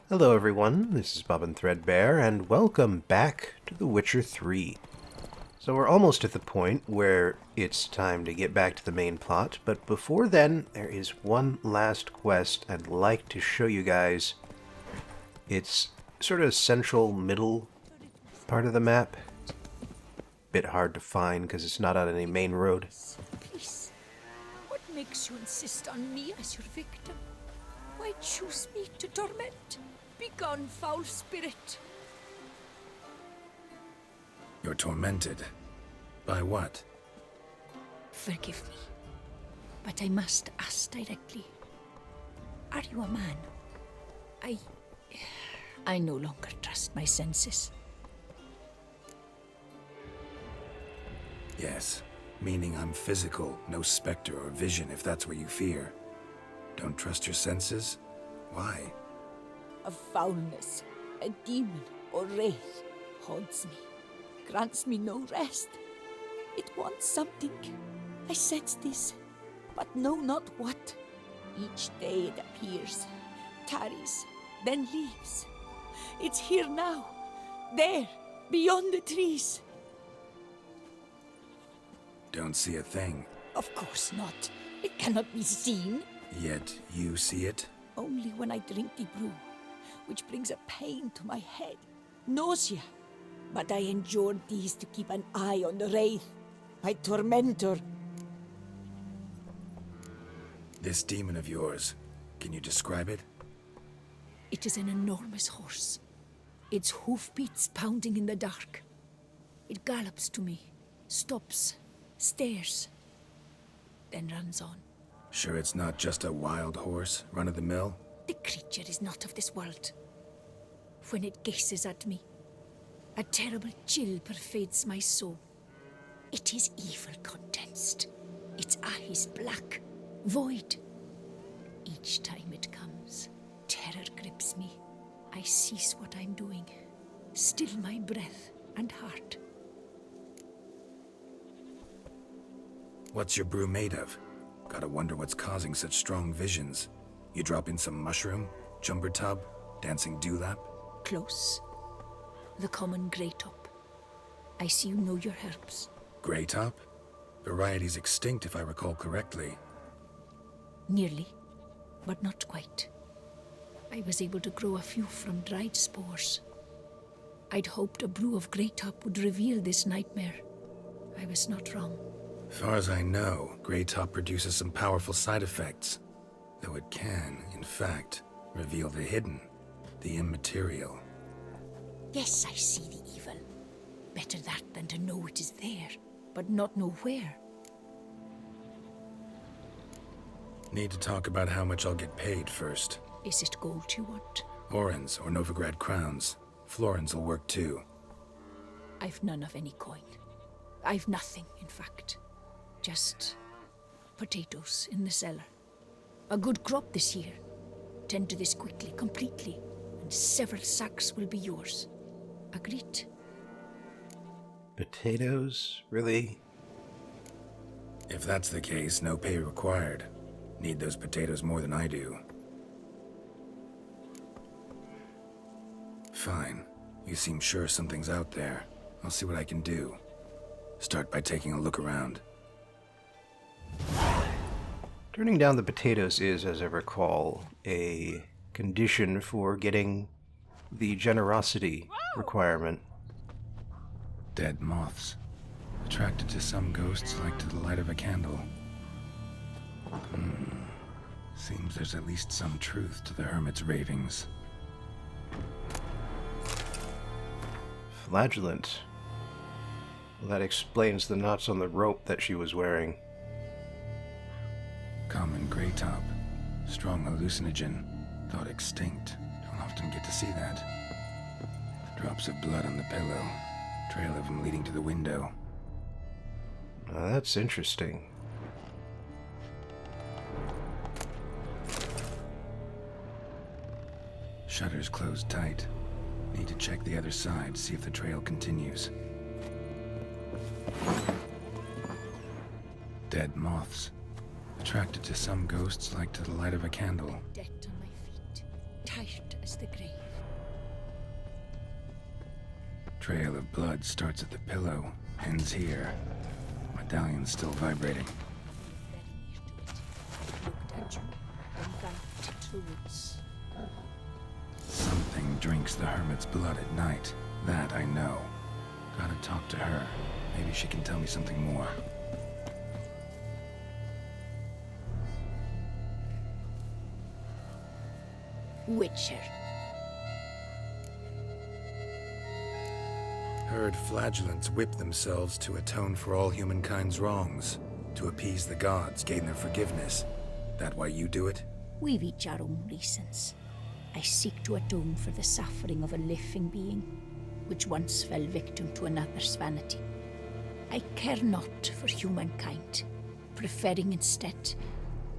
Hello everyone, this is Bobbin Threadbare, and welcome back to The Witcher 3. So we're almost at the point where it's time to get back to the main plot, but before then, there is one last quest I'd like to show you guys. It's sort of central middle part of the map. Bit hard to find because it's not on any main road. Please, what makes you insist on me as your victim? Why choose me to torment? Begone, foul spirit. You're tormented. By what? Forgive me, but I must ask directly. Are you a man? I no longer trust my senses. Yes, meaning I'm physical, no specter or vision if that's what you fear. Don't trust your senses? Why? A foulness, a demon or wraith haunts me, grants me no rest. It wants something. I sense this, but know not what. Each day it appears, tarries, then leaves. It's here now, there, beyond the trees. Don't see a thing. Of course not. It cannot be seen. Yet you see it? Only when I drink the brew, which brings a pain to my head, nausea. But I endured these to keep an eye on the wraith, my tormentor. This demon of yours, can you describe it? It is an enormous horse, its hoofbeats pounding in the dark. It gallops to me, stops, stares, then runs on. Sure it's not just a wild horse, run-of-the-mill? The creature is not of this world. When it gazes at me, a terrible chill pervades my soul. It is evil condensed, its eyes black, void. Each time it comes, terror grips me. I cease what I'm doing, still my breath and heart. What's your brew made of? Gotta wonder what's causing such strong visions. You drop in some mushroom, jumper tub, dancing dewlap? Close. The common grey top. I see you know your herbs. Grey top? Variety's extinct if I recall correctly. Nearly, but not quite. I was able to grow a few from dried spores. I'd hoped a brew of grey top would reveal this nightmare. I was not wrong. Far as I know, Grey Top produces some powerful side effects. Though it can, in fact, reveal the hidden, the immaterial. Yes, I see the evil. Better that than to know it is there, but not know where. Need to talk about how much I'll get paid first. Is it gold you want? Orens or Novigrad crowns. Florins will work too. I've none of any coin. I've nothing, in fact. Just potatoes in the cellar. A good crop this year. Tend to this quickly, completely, and several sacks will be yours. Agreed? Potatoes? Really? If that's the case, no pay required. Need those potatoes more than I do. Fine. You seem sure something's out there. I'll see what I can do. Start by taking a look around. Turning down the potatoes is, as I recall, a condition for getting the generosity requirement. Dead moths. Attracted to some ghosts like to the light of a candle. Seems there's at least some truth to the hermit's ravings. Flagellant. Well, that explains the knots on the rope that she was wearing. Common Grey Top. Strong hallucinogen. Thought extinct. Don't often get to see that. Drops of blood on the pillow. Trail of them leading to the window. Now, that's interesting. Shutters closed tight. Need to check the other side, see if the trail continues. Dead moths. Attracted to some ghosts like to the light of a candle. Dead on my feet, tired as the grave. Trail of blood starts at the pillow, ends here. Medallion's still vibrating. Very near to it. Looked at you, then galloped into the woods. Something drinks the hermit's blood at night. That I know. Gotta talk to her. Maybe she can tell me something more. Witcher. Heard flagellants whip themselves to atone for all humankind's wrongs. To appease the gods, gain their forgiveness. That why you do it? We've each our own reasons. I seek to atone for the suffering of a living being, which once fell victim to another's vanity. I care not for humankind, preferring instead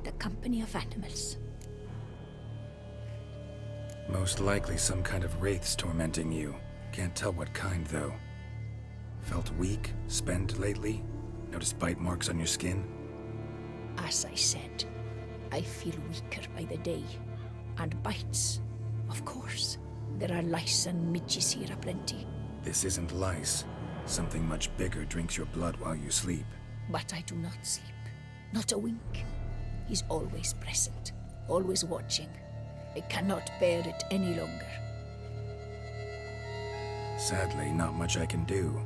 the company of animals. Most likely some kind of wraiths tormenting you. Can't tell what kind, though. Felt weak, spent lately? Noticed bite marks on your skin? As I said, I feel weaker by the day. And bites, of course. There are lice and midges here aplenty. This isn't lice. Something much bigger drinks your blood while you sleep. But I do not sleep. Not a wink. He's always present, always watching. I cannot bear it any longer. Sadly, not much I can do.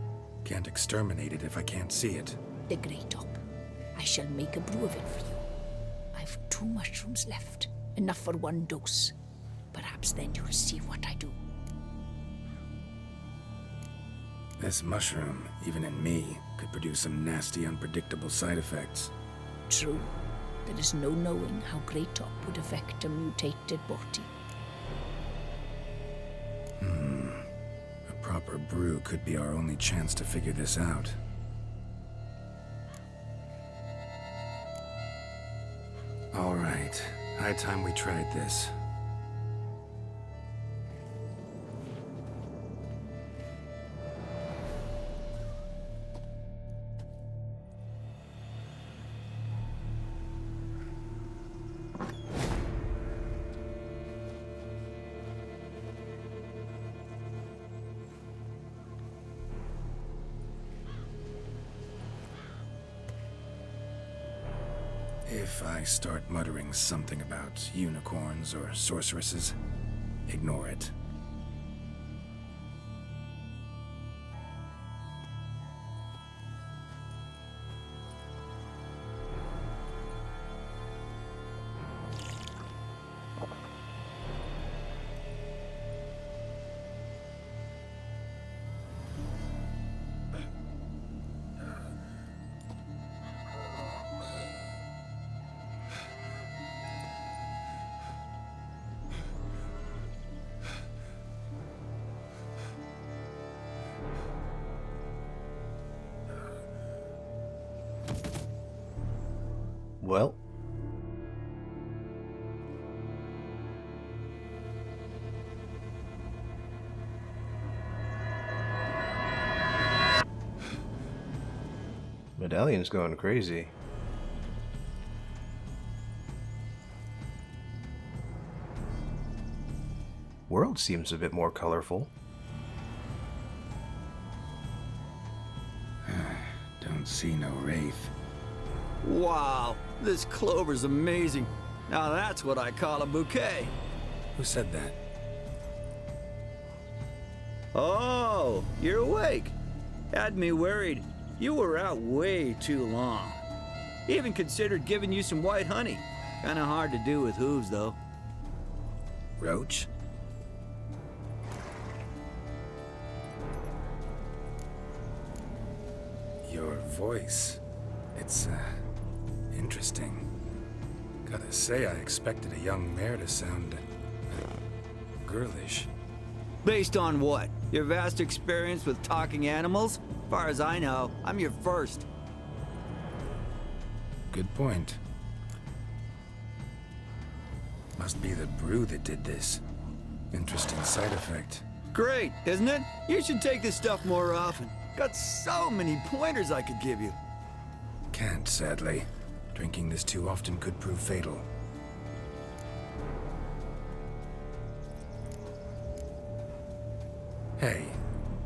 Can't exterminate it if I can't see it. The Great Op. I shall make a brew of it for you. I've 2 mushrooms left. Enough for 1 dose. Perhaps then you'll see what I do. This mushroom, even in me, could produce some nasty, unpredictable side effects. True. There is no knowing how Great Op would affect a mutated body. A proper brew could be our only chance to figure this out. All right. High time we tried this. If I start muttering something about unicorns or sorceresses, ignore it. Well, Medallion's going crazy. World seems a bit more colorful. Don't see no wraith. Wow, this clover's amazing. Now that's what I call a bouquet. Who said that? Oh, you're awake. Had me worried. You were out way too long. Even considered giving you some white honey. Kinda hard to do with hooves, though. Roach? Your voice. It's, interesting. Gotta say, I expected a young mare to sound girlish. Based on what? Your vast experience with talking animals? Far as I know, I'm your first. Good point. Must be the brew that did this. Interesting side effect. Great, isn't it? You should take this stuff more often. Got so many pointers I could give you. Can't, sadly. Drinking this too often could prove fatal. Hey,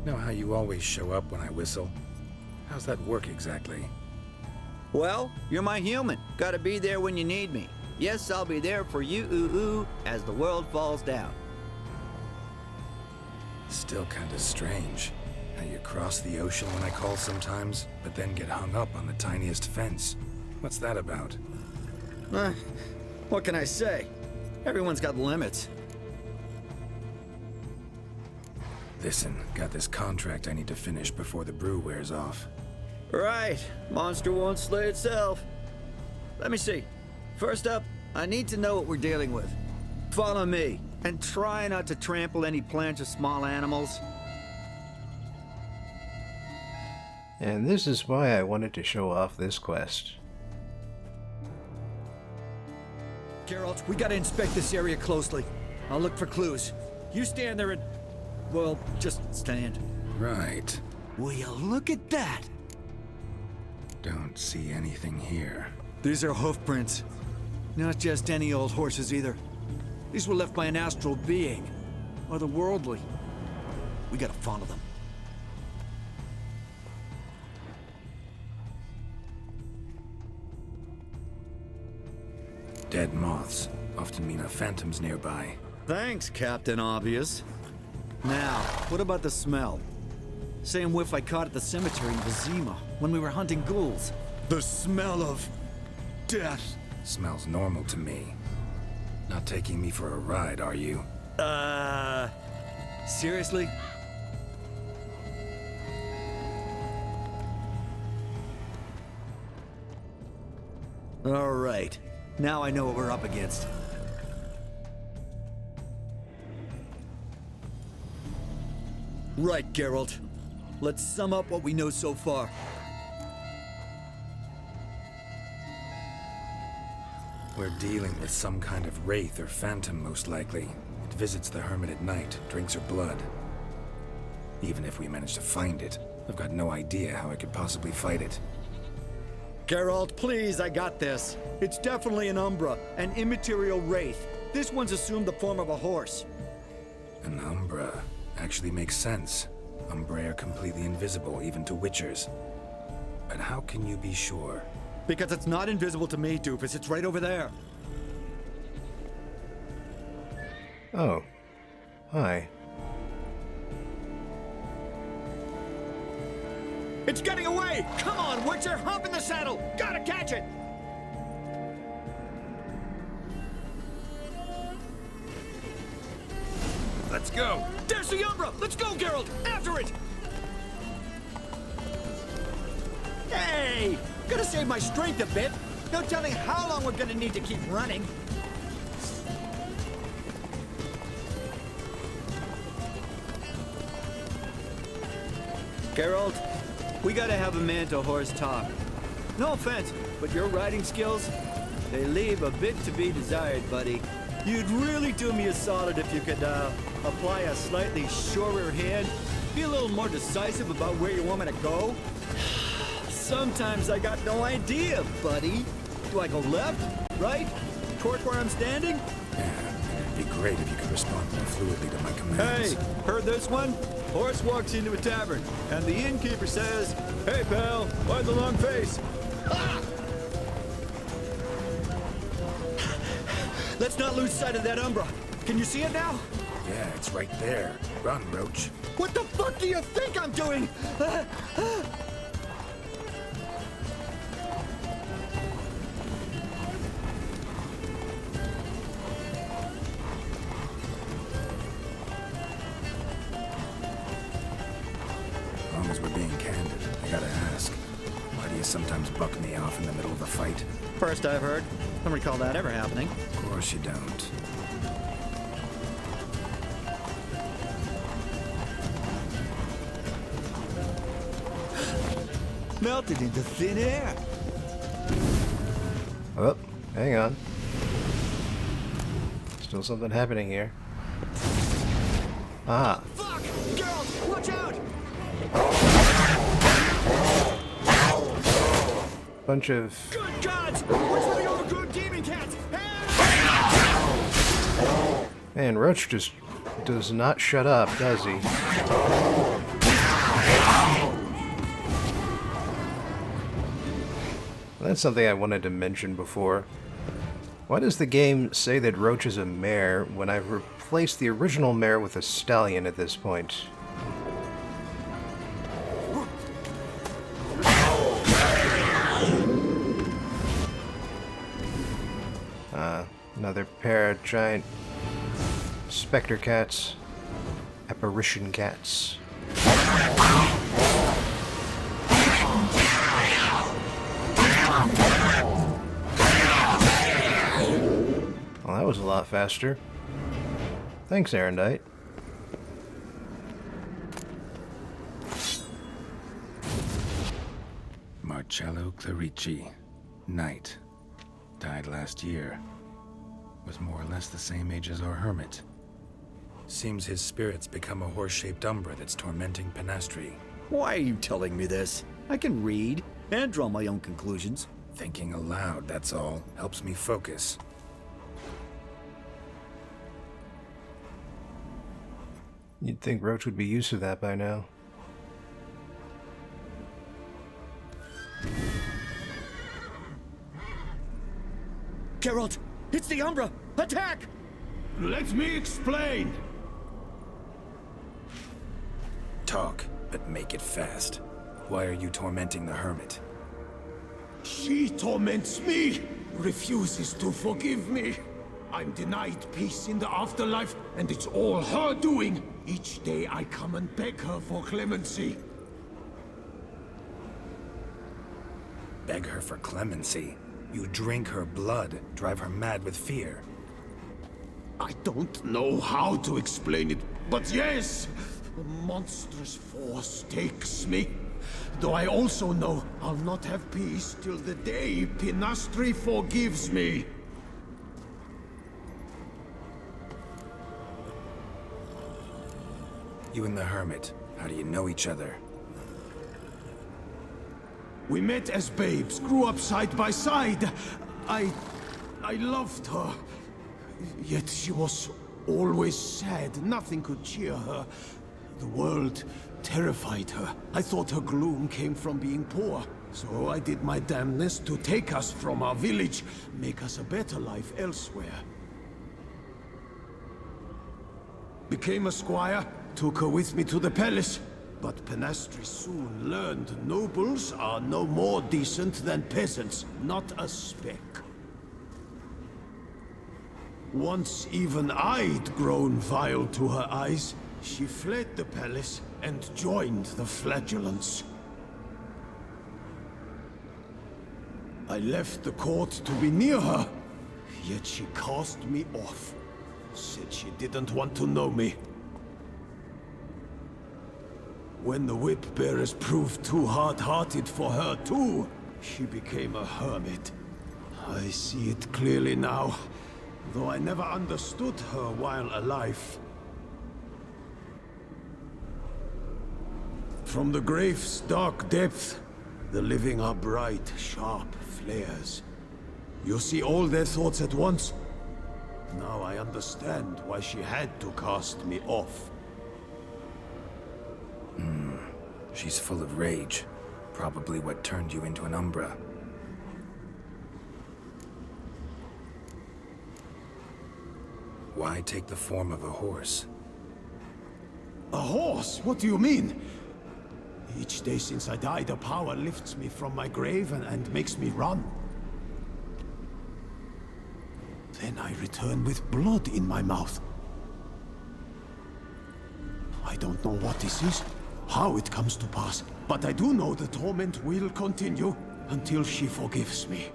know how you always show up when I whistle? How's that work exactly? Well, you're my human. Gotta be there when you need me. Yes, I'll be there for you, ooh, as the world falls down. Still kinda strange. How you cross the ocean when I call sometimes, but then get hung up on the tiniest fence. What's that about? What can I say? Everyone's got limits. Listen, got this contract I need to finish before the brew wears off. Right. Monster won't slay itself. Let me see. First up, I need to know what we're dealing with. Follow me, and try not to trample any plants or small animals. And this is why I wanted to show off this quest. Geralt, we gotta inspect this area closely. I'll look for clues. You stand there and... well, just stand. Right. Will you look at that? Don't see anything here. These are hoof prints. Not just any old horses either. These were left by an astral being. Otherworldly. We gotta follow them. Dead moths often mean a phantom's nearby. Thanks, Captain Obvious. Now, what about the smell? Same whiff I caught at the cemetery in Vizima when we were hunting ghouls. The smell of... death. Smells normal to me. Not taking me for a ride, are you? Seriously? All right. Now I know what we're up against. Right, Geralt. Let's sum up what we know so far. We're dealing with some kind of wraith or phantom, most likely. It visits the hermit at night, drinks her blood. Even if we manage to find it, I've got no idea how I could possibly fight it. Geralt, please, I got this. It's definitely an Umbra, an immaterial wraith. This one's assumed the form of a horse. An Umbra actually makes sense. Umbra are completely invisible, even to Witchers. But how can you be sure? Because it's not invisible to me, Doofus. It's right over there. Oh. Hi. It's getting away! Come on, Witcher! Hop in the saddle! Gotta catch it! Let's go! There's the Umbra! Let's go, Geralt! After it! Hey! Gotta save my strength a bit. No telling how long we're gonna need to keep running. Geralt, we gotta have a man-to-horse talk. No offense, but your riding skills, they leave a bit to be desired, buddy. You'd really do me a solid if you could, apply a slightly surer hand. Be a little more decisive about where you want me to go. Sometimes I got no idea, buddy. Do I go left, right, toward where I'm standing? Yeah, it'd be great if you could respond more fluidly to my commands. Hey, heard this one? Horse walks into a tavern, and the innkeeper says, "Hey, pal, why the long face?" Ah! Let's not lose sight of that Umbra. Can you see it now? Yeah, it's right there. Run, Roach. What the fuck do you think I'm doing? As long as we're being candid, I gotta ask. Why do you sometimes buck me off in the middle of a fight? First I've heard. Don't recall that ever happening. Of course you don't. Melted into thin air. Oh, hang on. Still something happening here. Ah. Fuck! Geralt, watch out! Bunch of... Good gods! What's with the overgrown demon cats? Man, Roach just does not shut up, does he? That's something I wanted to mention before. Why does the game say that Roach is a mare when I've replaced the original mare with a stallion at this point? Another pair of giant specter cats. Apparition cats. Well, that was a lot faster. Thanks, Erendite. Marcello Clerici, Knight. Died last year. Was more or less the same age as our hermit. Seems his spirit's become a horse-shaped umbra that's tormenting Penastri. Why are you telling me this? I can read and draw my own conclusions. Thinking aloud, that's all. Helps me focus. You'd think Roach would be used to that by now. Geralt, it's the Umbra! Attack! Let me explain! Talk, but make it fast. Why are you tormenting the hermit? She torments me, refuses to forgive me. I'm denied peace in the afterlife, and it's all her doing. Each day I come and beg her for clemency. Beg her for clemency? You drink her blood, drive her mad with fear. I don't know how to explain it, but yes, a monstrous force takes me. Though I also know I'll not have peace till the day Penastri forgives me. You and the hermit, how do you know each other? We met as babes, grew up side by side. I loved her. Yet she was always sad. Nothing could cheer her. The world terrified her. I thought her gloom came from being poor. So I did my damnedest to take us from our village, make us a better life elsewhere. Became a squire, took her with me to the palace. But Penastri soon learned nobles are no more decent than peasants, not a speck. Once even I'd grown vile to her eyes, she fled the palace and joined the flagellants. I left the court to be near her, yet she cast me off. Said she didn't want to know me. When the whip-bearers proved too hard-hearted for her too, she became a hermit. I see it clearly now, though I never understood her while alive. From the grave's dark depth, the living are bright, sharp flares. You see all their thoughts at once. Now I understand why she had to cast me off. She's full of rage. Probably what turned you into an Umbra. Why take the form of a horse? A horse? What do you mean? Each day since I died, a power lifts me from my grave and makes me run. Then I return with blood in my mouth. I don't know what this is, how it comes to pass, but I do know the torment will continue until she forgives me.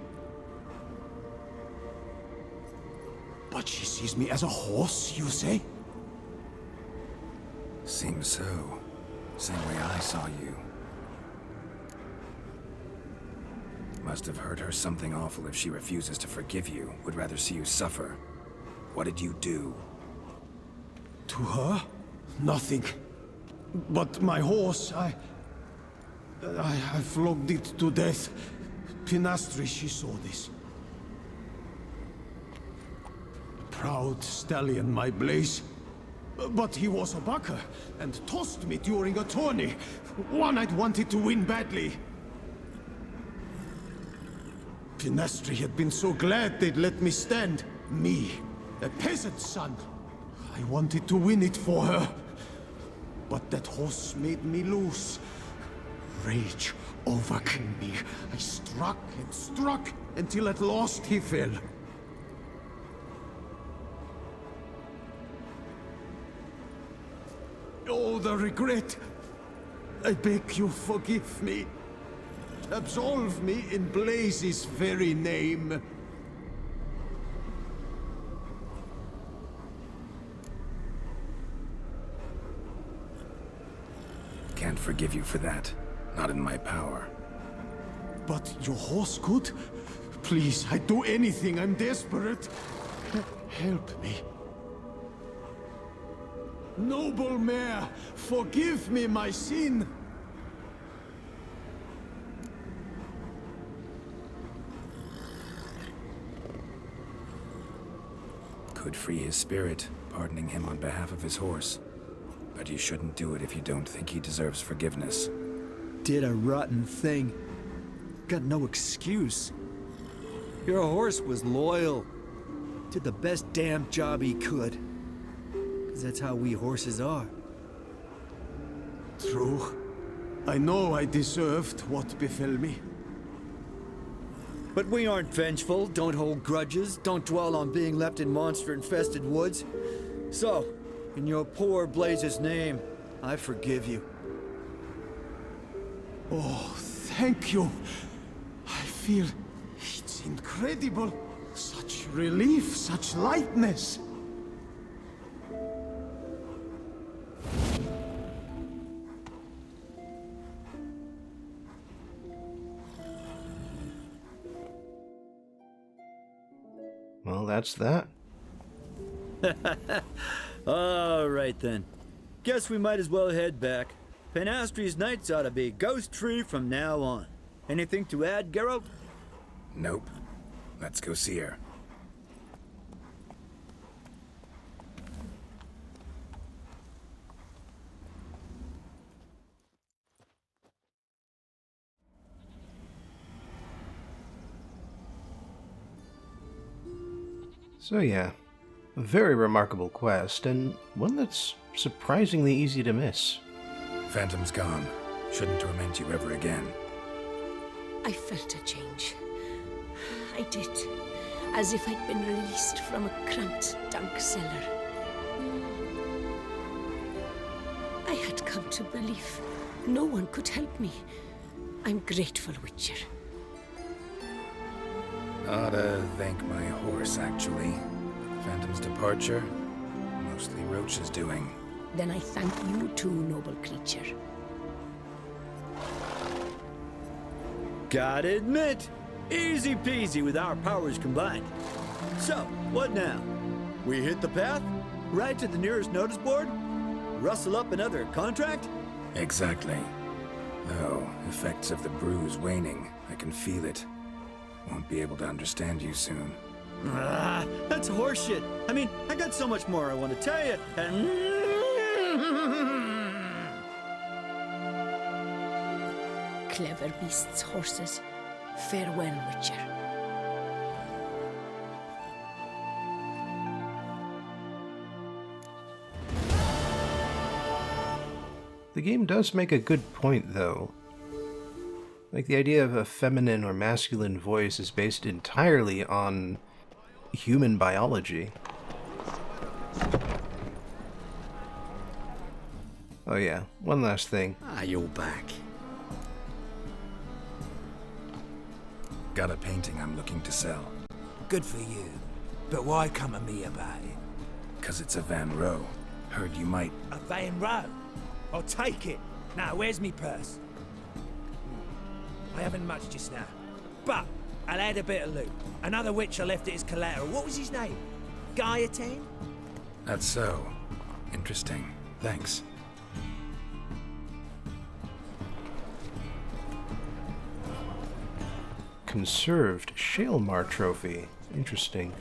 But she sees me as a horse, you say? Seems so. Same way I saw you. Must have hurt her something awful if she refuses to forgive you, would rather see you suffer. What did you do? To her? Nothing. But my horse, I flogged it to death. Penastri, she saw this. proud stallion, my Blaze. But he was a bucker, and tossed me during a tourney. One I'd wanted to win badly. Pinastri had been so glad they'd let me stand. Me, a peasant's son. I wanted to win it for her. But that horse made me lose. Rage overcame me. I struck and struck until at last he fell. Oh, the regret. I beg you forgive me. Absolve me in Blaze's very name. Can't forgive you for that. Not in my power. But your horse could? Please, I'd do anything. I'm desperate. Help me. Noble mare, forgive me my sin. Could free his spirit, pardoning him on behalf of his horse. But you shouldn't do it if you don't think he deserves forgiveness. Did a rotten thing. Got no excuse. Your horse was loyal. Did the best damn job he could. 'Cause that's how we horses are. True. I know I deserved what befell me. But we aren't vengeful, don't hold grudges, don't dwell on being left in monster-infested woods. So, in your poor Blaze's name, I forgive you. Oh, thank you. I feel it's incredible. Such relief, such lightness. Well, that's that. All right then. Guess we might as well head back. Panastri's nights ought to be ghost tree from now on. Anything to add, Geralt? Nope. Let's go see her. So yeah, a very remarkable quest, and one that's surprisingly easy to miss. Phantom's gone. Shouldn't torment you ever again. I felt a change. I did. As if I'd been released from a cramped, dank cellar. I had come to believe no one could help me. I'm grateful, Witcher. Ought to thank my horse, actually. Phantom's departure, mostly Roach's doing. Then I thank you too, noble creature. Gotta admit, easy peasy with our powers combined. So, what now? We hit the path? Right to the nearest notice board? Rustle up another contract? Exactly. Though, effects of the bruise waning. I can feel it. Won't be able to understand you soon. Ah, that's horseshit. I mean, I got so much more I want to tell you, and... Clever beasts, horses. Farewell, Witcher. The game does make a good point, though. Like, the idea of a feminine or masculine voice is based entirely on human biology. Oh yeah, one last thing. Ah, you're back. Got a painting I'm looking to sell. Good for you. But why come to me about it? 'Cause it's a Van Row. Heard you might... A Van Row? I'll take it. Now, where's me purse? I haven't much just now. But I'll add a bit of loot. Another Witcher left it as collateral. What was his name? Gaiatan? That's so. Interesting. Thanks. Conserved Shalemar trophy. Interesting.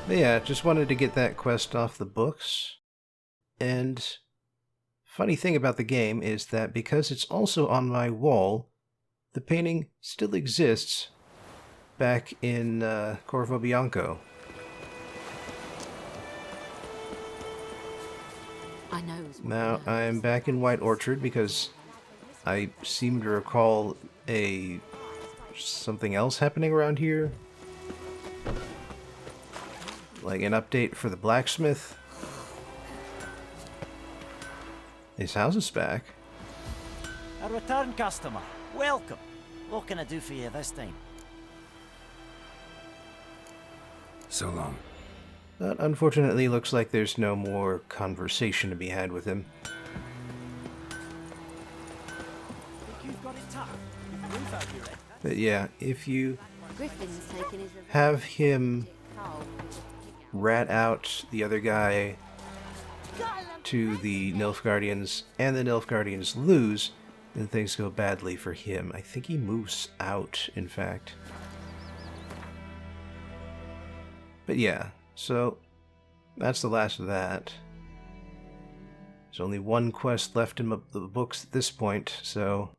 But yeah, just wanted to get that quest off the books. And funny thing about the game is that because it's also on my wall, the painting still exists back in Corvo Bianco. I know. Now I'm back in White Orchard because I seem to recall something else happening around here. Like an update for the blacksmith. His house is back. A return customer. Welcome. What can I do for you this time? So long. But unfortunately, looks like there's no more conversation to be had with him. Think you've got it tough? With the roof over your head. But yeah, if you Griffin's taken his revenge. have him Carl. rat out the other guy to the Nilfgaardians, and the Nilfgaardians lose, then things go badly for him. I think he moves out, in fact. But yeah, so that's the last of that. There's only one quest left in the books at this point, so...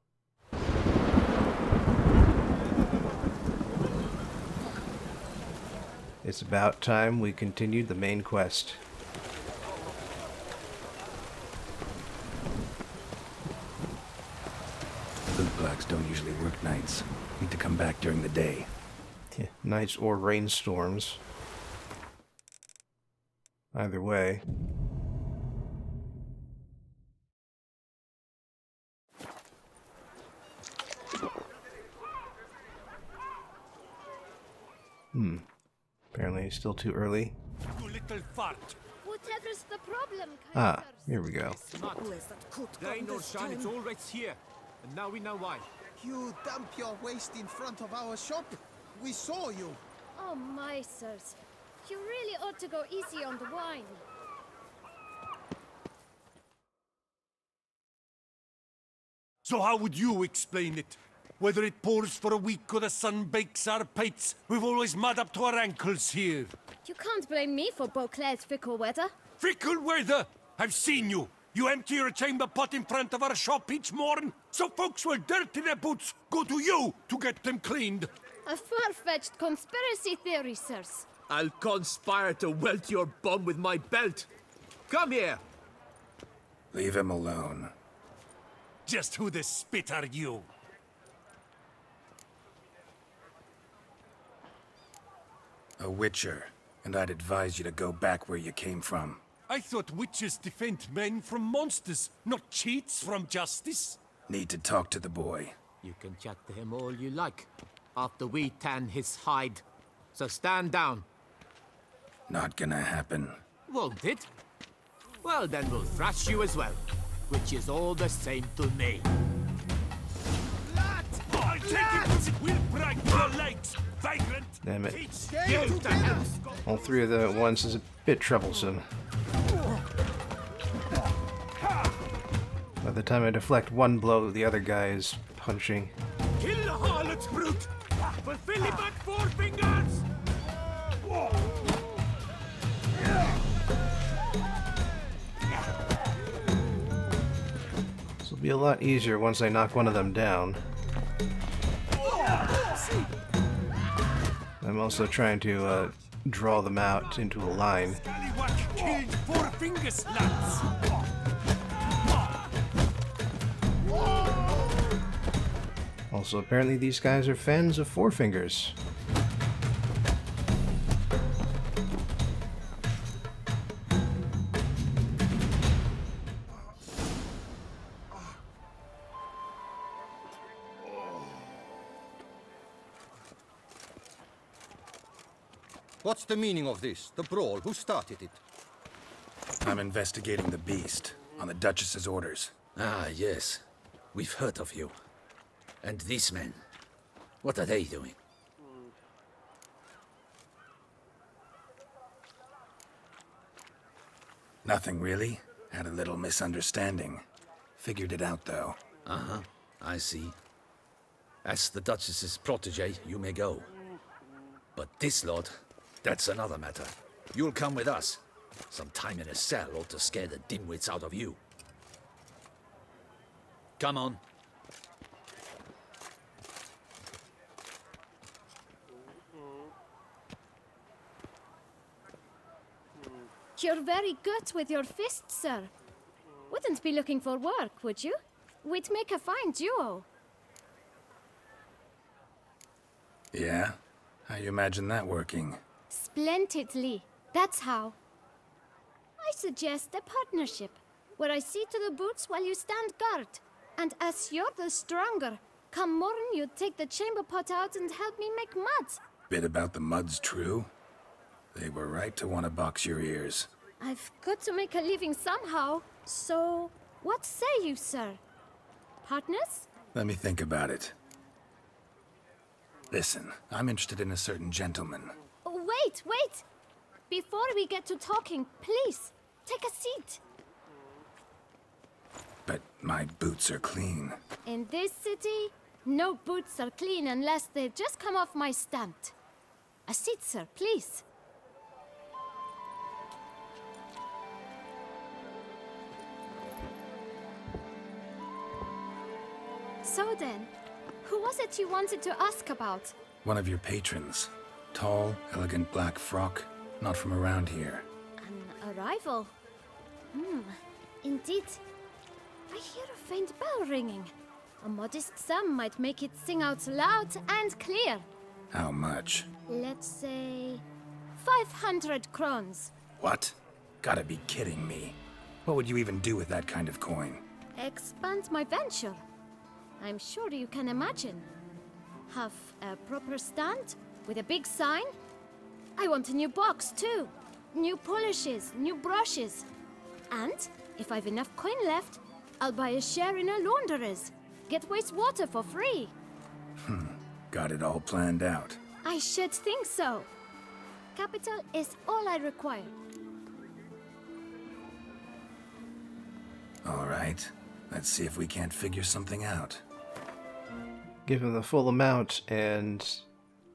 it's about time we continued the main quest. Bootblacks don't usually work nights. Need to come back during the day. Yeah, nights or rainstorms. Either way. Apparently it's still too early. You little fart. Whatever's the problem, Ah, here we go. There ain't no shine, it's all right here. And now we know why. You dump your waste in front of our shop? We saw you. Oh, my sirs. You really ought to go easy on the wine. So how would you explain it? Whether it pours for a week or the sun bakes our pipes, we've always mud up to our ankles here. You can't blame me for Beauclair's fickle weather. Fickle weather! I've seen you! You empty your chamber pot in front of our shop each morn, so folks will dirty their boots, go to you to get them cleaned. A far-fetched conspiracy theory, sirs. I'll conspire to welt your bum with my belt. Come here. Leave him alone. Just who the spit are you? A witcher, and I'd advise you to go back where you came from. I thought witches defend men from monsters, not cheats from justice. Need to talk to the boy. You can chat to him all you like, after we tan his hide. So stand down. Not gonna happen. Won't it? Well, then we'll thrash you as well, which is all the same to me. I'll take it! We'll break your legs, vagrant! Damn it. Get to hell! All three of them at once is a bit troublesome. By the time I deflect one blow, the other guy is punching. Kill the harlot's brute! For Philly back 4 fingers! This will be a lot easier once I knock one of them down. I'm also trying to draw them out into a line. Scallywag killed 4 fingers, lads! Also, apparently these guys are fans of Four Fingers. What's the meaning of this? The brawl? Who started it? I'm investigating the beast, on the Duchess's orders. Ah, yes. We've heard of you. And these men, what are they doing? Nothing really. Had a little misunderstanding. Figured it out, though. Uh-huh, I see. As the Duchess's protege, you may go. But this lot, that's another matter. You'll come with us. Some time in a cell ought to scare the dimwits out of you. Come on. You're very good with your fists, sir. Wouldn't be looking for work, would you? We'd make a fine duo. Yeah? How you imagine that working? Splendidly. That's how. I suggest a partnership, where I see to the boots while you stand guard. And as you're the stronger, come morn you take the chamber pot out and help me make mud. Bit about the mud's true? They were right to want to box your ears. I've got to make a living somehow, so what say you, sir? Partners? Let me think about it. Listen, I'm interested in a certain gentleman. Oh, wait, wait! Before we get to talking, please, take a seat. But my boots are clean. In this city, no boots are clean unless they've just come off my stand. A seat, sir, please. So then, who was it you wanted to ask about? One of your patrons. Tall, elegant black frock. Not from around here. An arrival? Indeed. I hear a faint bell ringing. A modest sum might make it sing out loud and clear. How much? Let's say 500 crowns. What? Gotta be kidding me. What would you even do with that kind of coin? Expand my venture. I'm sure you can imagine. Have a proper stand with a big sign. I want a new box too. New polishes, new brushes. And if I've enough coin left, I'll buy a share in a launderer's. Get wastewater for free. Got it all planned out. I should think so. Capital is all I require. All right. Let's see if we can't figure something out. Give him the full amount, and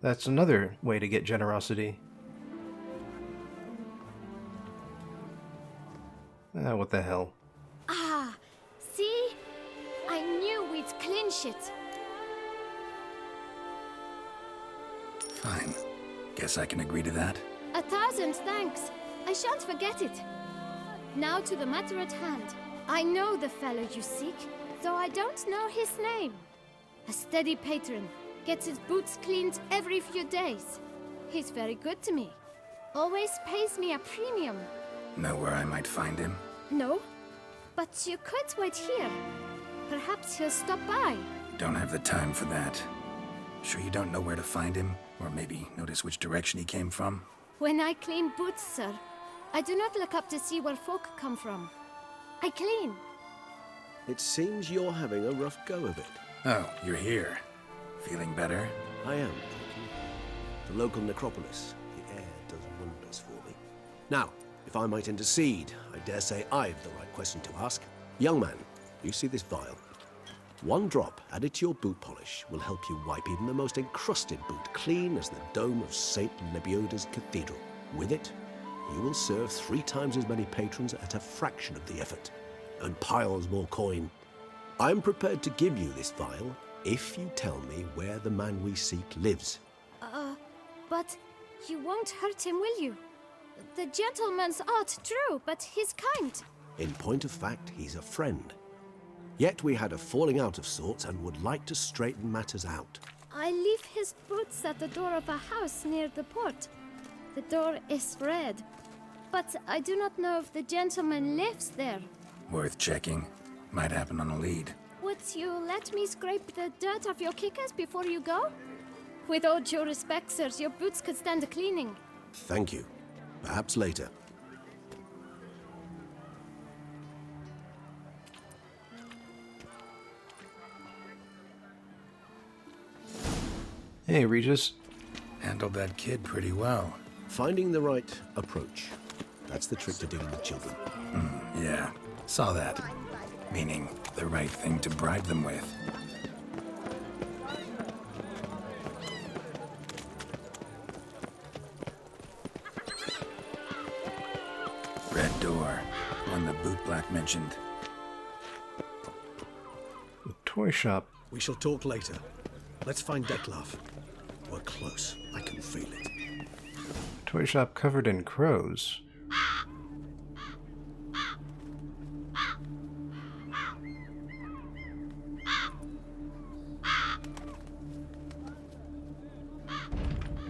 that's another way to get generosity. What the hell? Ah, see? I knew we'd clinch it. Fine. Guess I can agree to that. 1,000 thanks. I shan't forget it. Now to the matter at hand. I know the fellow you seek, though I don't know his name. A steady patron, gets his boots cleaned every few days. He's very good to me. Always pays me a premium. Know where I might find him? No, but you could wait here. Perhaps he'll stop by. Don't have the time for that. Sure you don't know where to find him? Or maybe notice which direction he came from? When I clean boots, sir, I do not look up to see where folk come from. I clean. It seems you're having a rough go of it. Oh, you're here. Feeling better? I am, thank you. The local necropolis. The air does wonders for me. Now, if I might intercede, I dare say I've the right question to ask. Young man, you see this vial? One drop added to your boot polish will help you wipe even the most encrusted boot clean as the dome of St. Lebioda's Cathedral. With it, you will serve 3 times as many patrons at a fraction of the effort, and piles more coin. I'm prepared to give you this vial if you tell me where the man we seek lives. But you won't hurt him, will you? The gentleman's art, true, but he's kind. In point of fact, he's a friend. Yet we had a falling out of sorts and would like to straighten matters out. I leave his boots at the door of a house near the port. The door is red, but I do not know if the gentleman lives there. Worth checking. Might happen on a lead. Would you let me scrape the dirt off your kickers before you go? With all due respect, sirs, your boots could stand a cleaning. Thank you. Perhaps later. Hey, Regis. Handled that kid pretty well. Finding the right approach. That's the trick to dealing with children. Yeah, saw that. Meaning, the right thing to bribe them with. door. One the bootblack mentioned. The toy shop. We shall talk later. Let's find Dettlaff. We're close. I can feel it. Toy shop covered in crows.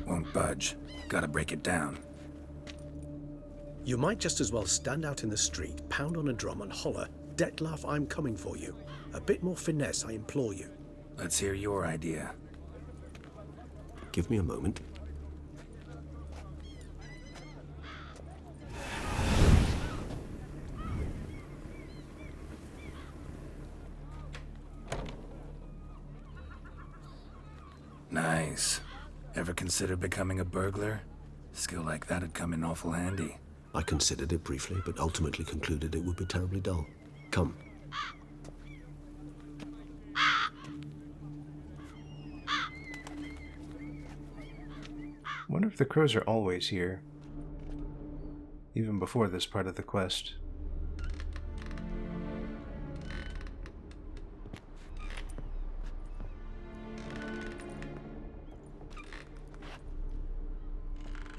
Won't budge. Gotta break it down. You might just as well stand out in the street, pound on a drum and holler, "Dettlaff, I'm coming for you." A bit more finesse, I implore you. Let's hear your idea. Give me a moment. Nice. Ever consider becoming a burglar? Skill like that'd come in awful handy. I considered it briefly, but ultimately concluded it would be terribly dull. Come. Wonder if the crows are always here. Even before this part of the quest.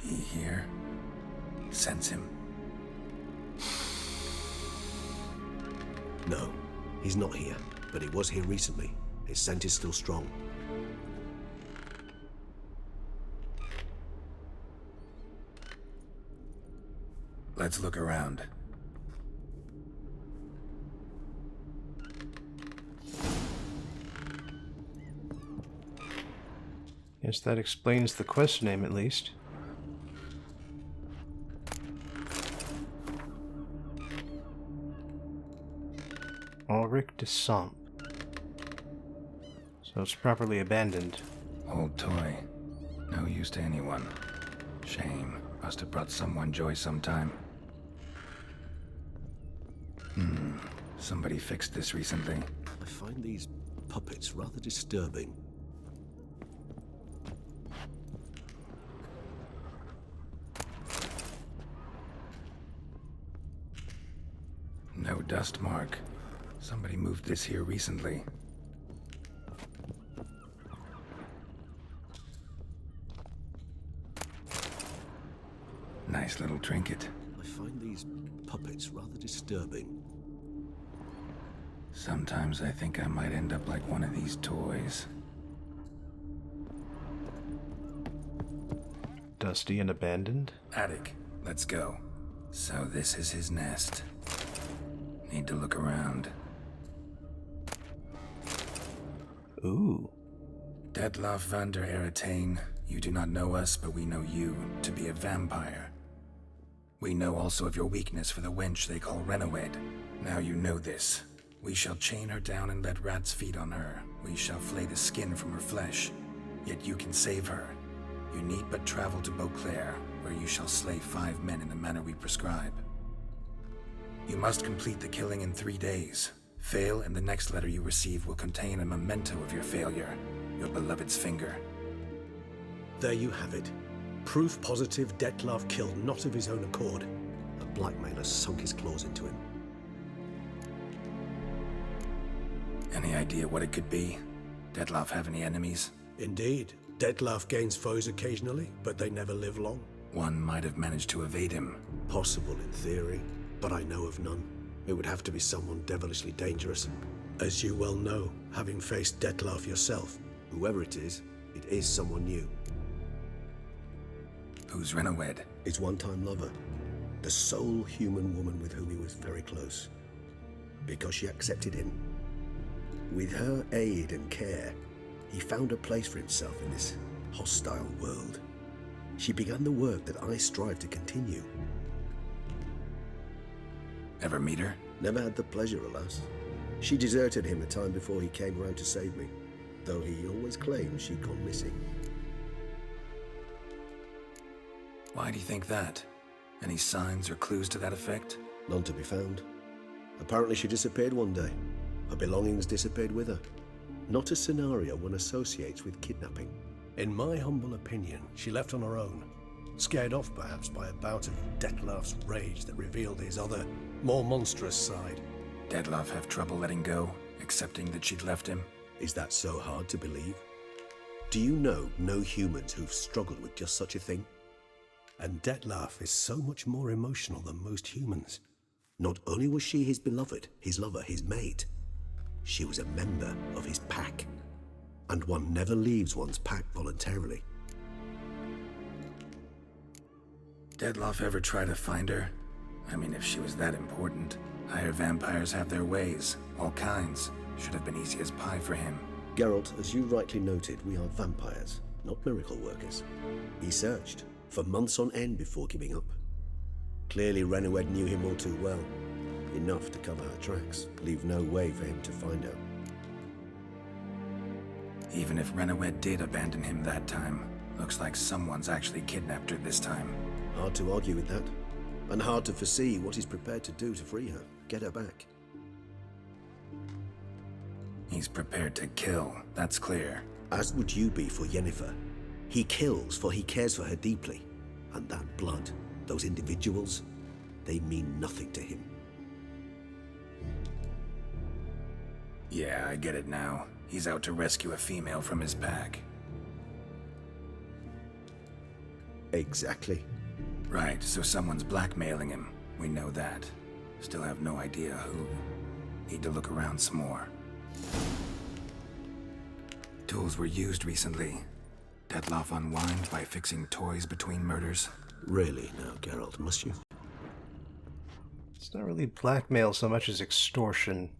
He here? Sense him. No, he's not here, but he was here recently. His scent is still strong. Let's look around. Yes, that explains the quest name at least. Ulrich de Samp. So it's properly abandoned. Old toy. No use to anyone. Shame. Must have brought someone joy sometime. Somebody fixed this recently. I find these puppets rather disturbing. No dust mark. Somebody moved this here recently. Nice little trinket. I find these puppets rather disturbing. Sometimes I think I might end up like one of these toys. Dusty and abandoned? Attic, let's go. So this is his nest. Need to look around. Ooh. Dettlaff van der Eretain, you do not know us, but we know you to be a vampire. We know also of your weakness for the wench they call Renawed. Now you know this. We shall chain her down and let rats feed on her. We shall flay the skin from her flesh. Yet you can save her. You need but travel to Beauclair, where you shall slay 5 men in the manner we prescribe. You must complete the killing in 3 days. Fail, and the next letter you receive will contain a memento of your failure, your beloved's finger. There you have it. Proof positive Dettlaff killed not of his own accord. A blackmailer sunk his claws into him. Any idea what it could be? Dettlaff have any enemies? Indeed. Dettlaff gains foes occasionally, but they never live long. One might have managed to evade him. Possible in theory, but I know of none. It would have to be someone devilishly dangerous. As you well know, having faced Dettlaff yourself, whoever it is someone new. Who's Renawed? His one-time lover. The sole human woman with whom he was very close. Because she accepted him. With her aid and care, he found a place for himself in this hostile world. She began the work that I strive to continue. Ever meet her? Never had the pleasure, alas. She deserted him a time before he came around to save me, though he always claimed she'd gone missing. Why do you think that? Any signs or clues to that effect? None to be found. Apparently she disappeared one day. Her belongings disappeared with her. Not a scenario one associates with kidnapping. In my humble opinion, she left on her own. Scared off, perhaps, by a bout of Dettlaff's rage that revealed his other, more monstrous side. Dettlaff have trouble letting go, accepting that she'd left him? Is that so hard to believe? Do you know no humans who've struggled with just such a thing? And Dettlaff is so much more emotional than most humans. Not only was she his beloved, his lover, his mate, she was a member of his pack. And one never leaves one's pack voluntarily. Dettlaff ever try to find her? I mean, if she was that important. Higher vampires have their ways, all kinds. Should have been easy as pie for him. Geralt, as you rightly noted, we are vampires, not miracle workers. He searched for months on end before giving up. Clearly Renoed knew him all too well. Enough to cover her tracks, leave no way for him to find out. Even if Renoed did abandon him that time, looks like someone's actually kidnapped her this time. Hard to argue with that. And hard to foresee what he's prepared to do to free her, get her back. He's prepared to kill, that's clear. As would you be for Yennefer. He kills for he cares for her deeply. And that blood, those individuals, they mean nothing to him. Yeah, I get it now. He's out to rescue a female from his pack. Exactly. Right, so someone's blackmailing him. We know that. Still have no idea who. Need to look around some more. Tools were used recently. Dettlaff unwind by fixing toys between murders. Really now, Geralt, must you? It's not really blackmail so much as extortion.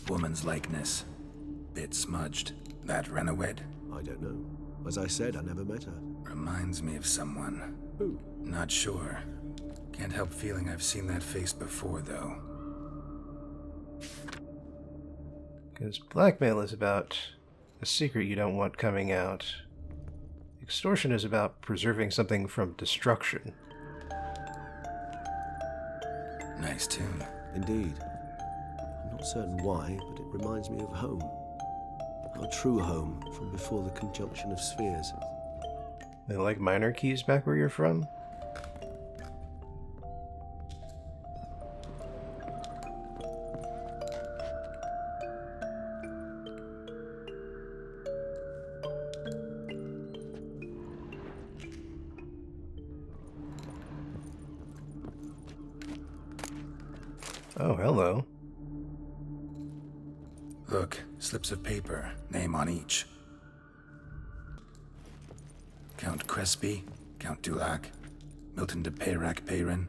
Woman's likeness. Bit smudged. That Renoed? I don't know. As I said, I never met her. Reminds me of someone. Who? Not sure. Can't help feeling I've seen that face before, though. Because blackmail is about a secret you don't want coming out. Extortion is about preserving something from destruction. Nice tune. Indeed. I'm not certain why, but it reminds me of home. Our true home from before the conjunction of spheres. They like minor keys back where you're from? Oh, hello. Look, slips of paper, name on each. Count Crespi, Count Dulac, Milton de Peyrac-Peyrin,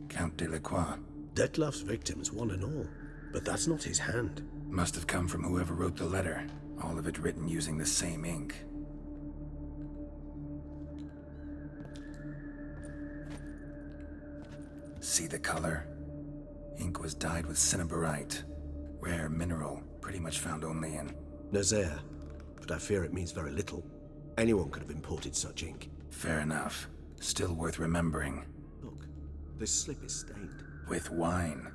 Count Delacroix. Dettlaff's victims, one and all. But that's not his hand. Must have come from whoever wrote the letter. All of it written using the same ink. See the color? Ink was dyed with cinnabarite. Rare mineral, pretty much found only in Nazaire, but I fear it means very little. Anyone could have imported such ink. Fair enough. Still worth remembering. Look, this slip is stained. With wine.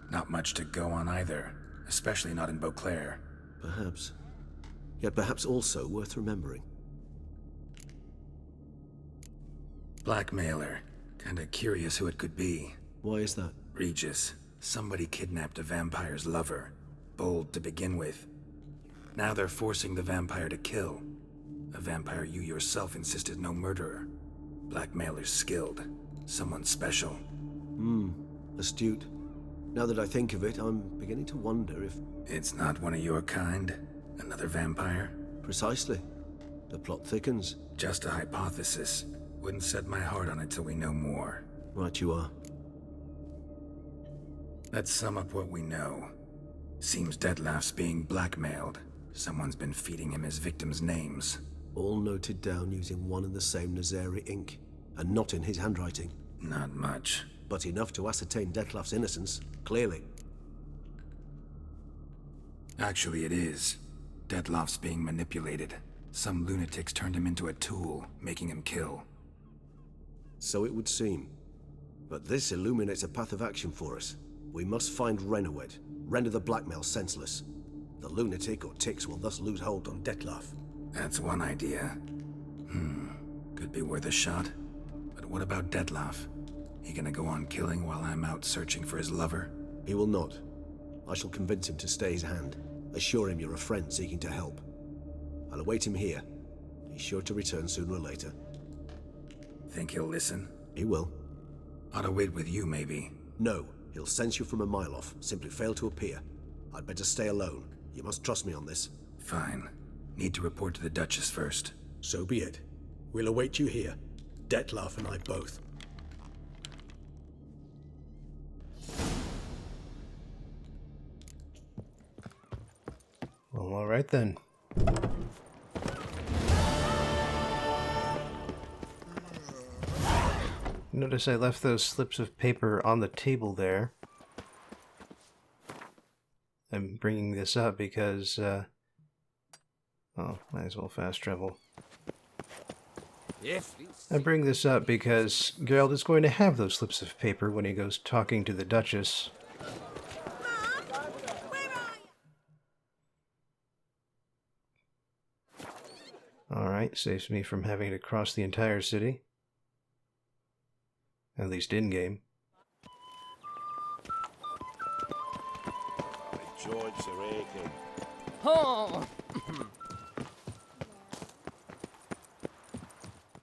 Not much to go on either, especially not in Beauclair. Perhaps. Yet perhaps also worth remembering. Blackmailer. Kinda curious who it could be. Why is that? Regis. Somebody kidnapped a vampire's lover. Bold to begin with. Now they're forcing the vampire to kill. A vampire you yourself insisted no murderer. Blackmailer's skilled. Someone special. Astute. Now that I think of it, I'm beginning to wonder if... It's not one of your kind? Another vampire? Precisely. The plot thickens. Just a hypothesis. Wouldn't set my heart on it till we know more. Right you are. Let's sum up what we know. Seems Dettlaff's being blackmailed. Someone's been feeding him his victims' names. All noted down using one and the same Nazari ink, and not in his handwriting. Not much. But enough to ascertain Dettlaff's innocence, clearly. Actually, it is. Dettlaff's being manipulated. Some lunatics turned him into a tool, making him kill. So it would seem. But this illuminates a path of action for us. We must find Renoed, render the blackmail senseless. The lunatic or ticks will thus lose hold on Dettlaff. That's one idea. Could be worth a shot. what about Dettlaff? He gonna go on killing while I'm out searching for his lover? He will not. I shall convince him to stay his hand. Assure him you're a friend seeking to help. I'll await him here. He's sure to return sooner or later. Think he'll listen? He will. Ought to wait with you, maybe. No, he'll sense you from a mile off. Simply fail to appear. I'd better stay alone. You must trust me on this. Fine. Need to report to the Duchess first. So be it. We'll await you here. Dettlaff and I both. Well, all right then. Notice I left those slips of paper on the table there. I'm bringing this up because, oh, might as well fast travel. I bring this up because Geralt is going to have those slips of paper when he goes talking to the Duchess. Alright, saves me from having to cross the entire city. At least in-game. George Sarakin. Oh!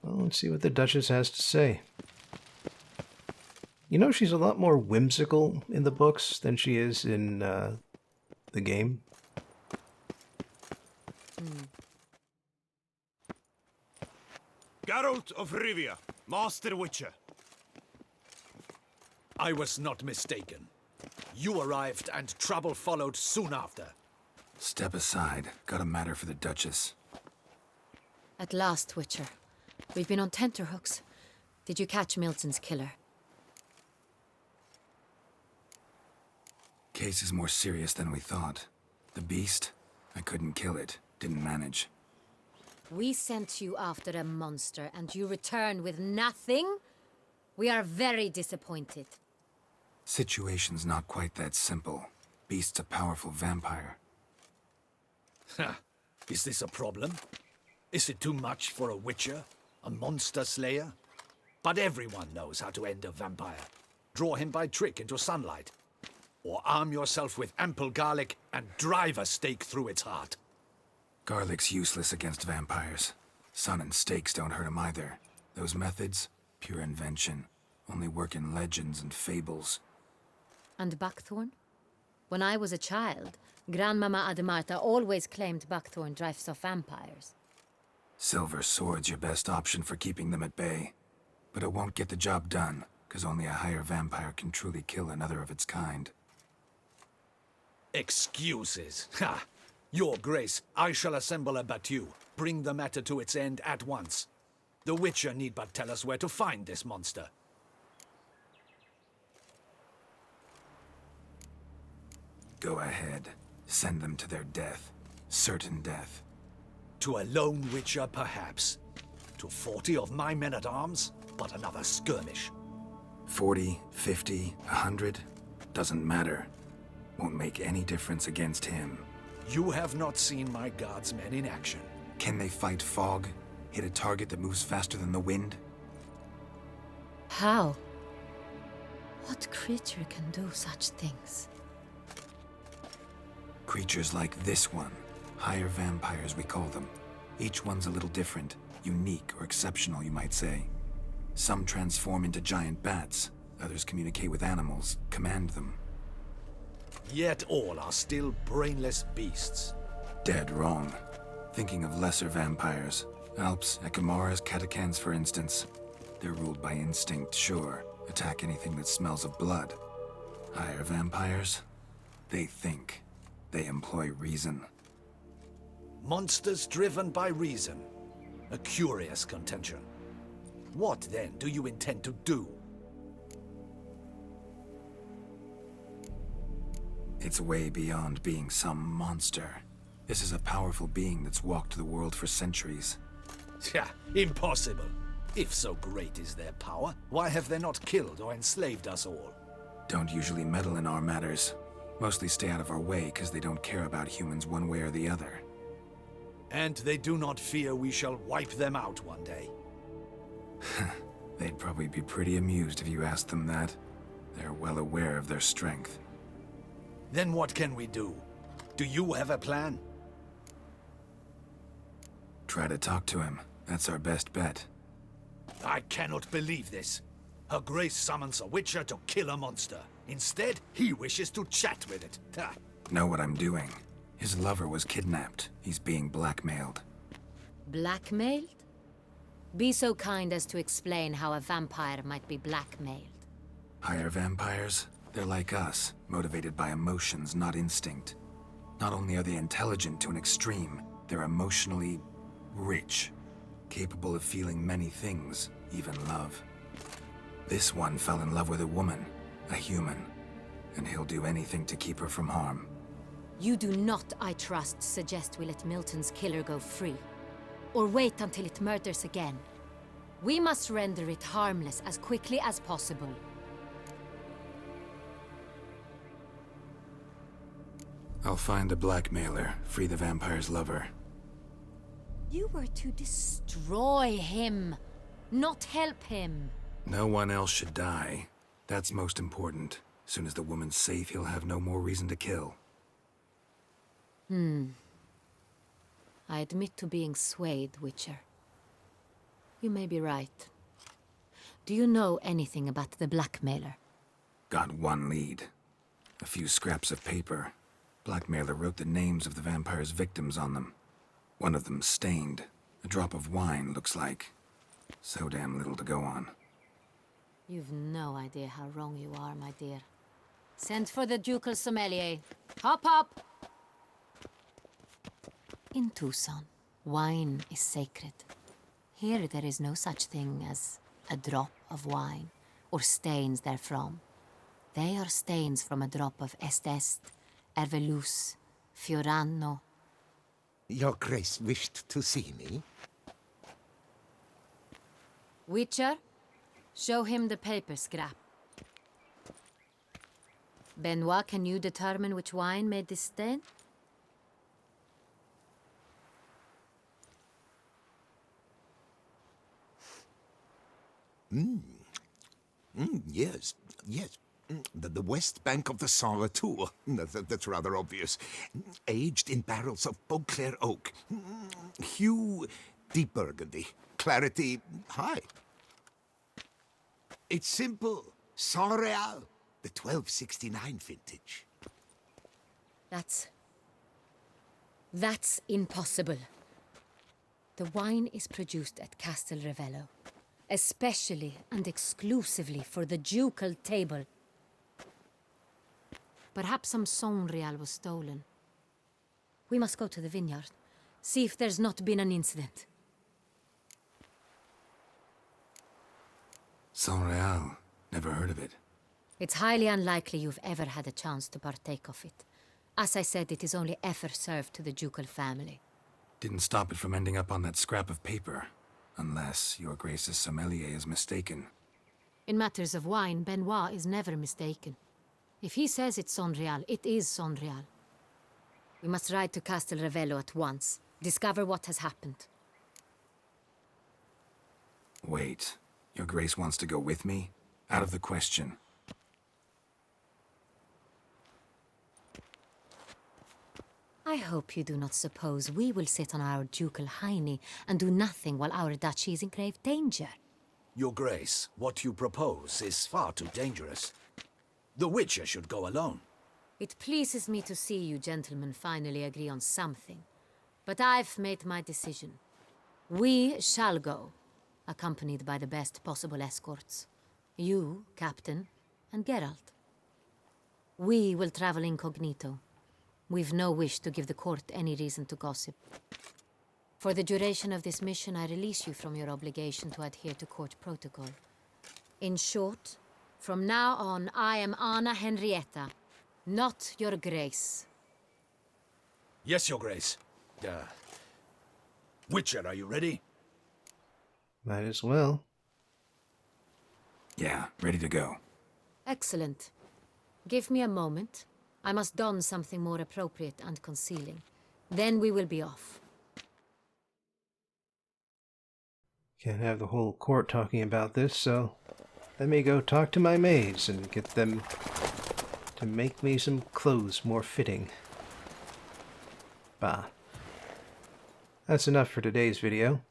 Well, let's see what the Duchess has to say. You know, she's a lot more whimsical in the books than she is in the game. Geralt of Rivia, Master Witcher. I was not mistaken. You arrived and trouble followed soon after. Step aside. Got a matter for the Duchess. At last, Witcher. We've been on tenterhooks. Did you catch Milton's killer? Case is more serious than we thought. The beast? I couldn't kill it. Didn't manage. We sent you after a monster, and you returned with nothing? We are very disappointed. Situation's not quite that simple. Beast's a powerful vampire. Ha! Is this a problem? Is it too much for a Witcher? A monster slayer? But everyone knows how to end a vampire. Draw him by trick into sunlight. Or arm yourself with ample garlic and drive a stake through its heart. Garlic's useless against vampires. Sun and stakes don't hurt him either. Those methods, pure invention. Only work in legends and fables. And buckthorn? When I was a child, Grandmama Ademarta always claimed buckthorn drives off vampires. Silver sword's your best option for keeping them at bay. But it won't get the job done, because only a higher vampire can truly kill another of its kind. Excuses. Ha! Your Grace, I shall assemble a battue. Bring the matter to its end at once. The Witcher need but tell us where to find this monster. Go ahead. Send them to their death. Certain death. To a lone Witcher, perhaps. To 40 of my men-at-arms, but another skirmish. 40, 50, 100? Doesn't matter. Won't make any difference against him. You have not seen my guardsmen in action. Can they fight fog? Hit a target that moves faster than the wind? How? What creature can do such things? Creatures like this one. Higher vampires, we call them. Each one's a little different. Unique or exceptional, you might say. Some transform into giant bats. Others communicate with animals, command them. Yet all are still brainless beasts. Dead wrong. Thinking of lesser vampires. Alps, Ekamaras, Catacans, for instance. They're ruled by instinct, sure. Attack anything that smells of blood. Higher vampires? They think. They employ reason. Monsters driven by reason. A curious contention. What, then, do you intend to do? It's way beyond being some monster. This is a powerful being that's walked the world for centuries. Yeah, impossible. If so great is their power, why have they not killed or enslaved us all? Don't usually meddle in our matters. Mostly stay out of our way because they don't care about humans one way or the other. And they do not fear we shall wipe them out one day. They'd probably be pretty amused if you asked them that. They're well aware of their strength. Then what can we do? Do you have a plan? Try to talk to him. That's our best bet. I cannot believe this. Her Grace summons a Witcher to kill a monster. Instead, he wishes to chat with it. Ha. Know what I'm doing. His lover was kidnapped. He's being blackmailed. Blackmailed? Be so kind as to explain how a vampire might be blackmailed. Higher vampires? They're like us, motivated by emotions, not instinct. Not only are they intelligent to an extreme, they're emotionally rich, capable of feeling many things, even love. This one fell in love with a woman, a human, and he'll do anything to keep her from harm. You do not, I trust, suggest we let Milton's killer go free. Or wait until it murders again. We must render it harmless as quickly as possible. I'll find the blackmailer, free the vampire's lover. You were to destroy him, not help him. No one else should die. That's most important. As soon as the woman's safe, he'll have no more reason to kill. I admit to being swayed, Witcher. You may be right. Do you know anything about the blackmailer? Got one lead. A few scraps of paper. Blackmailer wrote the names of the vampire's victims on them. One of them stained. A drop of wine, looks like. So damn little to go on. You've no idea how wrong you are, my dear. Send for the ducal sommelier. Hop, hop! In Tucson, wine is sacred. Here there is no such thing as a drop of wine, or stains therefrom. They are stains from a drop of Est, Ervelus, Fiorano. Your Grace wished to see me? Witcher, show him the paper scrap. Benoit, can you determine which wine made this stain? Yes, yes. The west bank of the Saint Retour. That's rather obvious. Aged in barrels of Beauclair oak. Hue, deep burgundy. Clarity, high. It's simple. Saint Real, the 1269 vintage. That's impossible. The wine is produced at Castel Ravello, especially and exclusively for the ducal table. Perhaps some Saint Real was stolen. We must go to the vineyard, see if there's not been an incident. Saint Real. Never heard of it. It's highly unlikely you've ever had a chance to partake of it. As I said, it is only ever served to the ducal family. Didn't stop it from ending up on that scrap of paper. Unless your Grace's sommelier is mistaken. In matters of wine, Benoit is never mistaken. If he says it's Saint Real, it is Saint Real. We must ride to Castel Ravello at once. Discover what has happened. Wait. Your Grace wants to go with me? Out of the question. I hope you do not suppose we will sit on our ducal hiney and do nothing while our duchy is in grave danger. Your Grace, what you propose is far too dangerous. The Witcher should go alone. It pleases me to see you gentlemen finally agree on something. But I've made my decision. We shall go, accompanied by the best possible escorts. You, Captain, and Geralt. We will travel incognito. We've no wish to give the court any reason to gossip. For the duration of this mission, I release you from your obligation to adhere to court protocol. In short, from now on, I am Anna Henrietta, not your Grace. Yes, Your Grace. Witcher, are you ready? Might as well. Yeah, ready to go. Excellent. Give me a moment. I must don something more appropriate and concealing. Then we will be off. Can't have the whole court talking about this, so let me go talk to my maids and get them to make me some clothes more fitting. Bah. That's enough for today's video.